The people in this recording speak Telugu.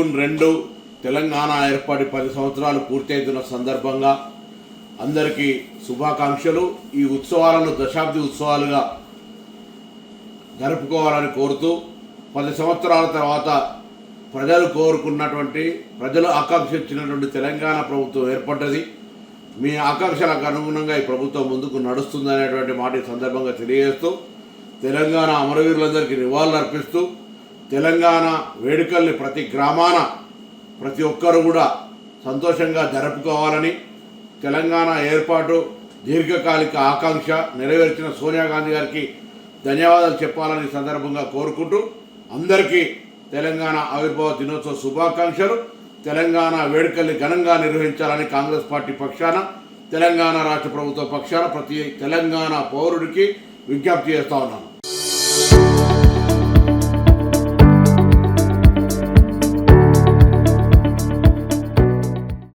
జూన్ 2 తెలంగాణ ఏర్పడి 10 సంవత్సరాలు పూర్తవుతున్న సందర్భంగా అందరికీ శుభాకాంక్షలు. ఈ ఉత్సవాలను దశాబ్ది ఉత్సవాలుగా జరుపుకోవాలని కోరుతూ 10 సంవత్సరాల తర్వాత ప్రజలు కోరుకున్నటువంటి, ప్రజలు ఆకాంక్షించినటువంటి తెలంగాణ ప్రభుత్వం ఏర్పడ్డది. మీ ఆకాంక్షలకు అనుగుణంగా ఈ ప్రభుత్వం ముందుకు నడుస్తుందనేటువంటి మాట ఈ సందర్భంగా తెలియజేస్తూ, తెలంగాణ అమరవీరులందరికీ నివాళులు అర్పిస్తూ, తెలంగాణ వేడుకల్ని ప్రతి గ్రామాన ప్రతి ఒక్కరు కూడా సంతోషంగా జరుపుకోవాలని, తెలంగాణ ఏర్పాటు దీర్ఘకాలిక ఆకాంక్ష నెరవేర్చిన సోనియా గాంధీ గారికి ధన్యవాదాలు చెప్పాలని సందర్భంగా కోరుకుంటూ, అందరికీ తెలంగాణ ఆవిర్భావ దినోత్సవ శుభాకాంక్షలు. తెలంగాణ వేడుకల్ని ఘనంగా నిర్వహించాలని కాంగ్రెస్ పార్టీ పక్షాన, తెలంగాణ రాష్ట్ర ప్రభుత్వ పక్షాన ప్రతి తెలంగాణ పౌరుడికి విజ్ఞప్తి చేస్తా ఉన్నాను.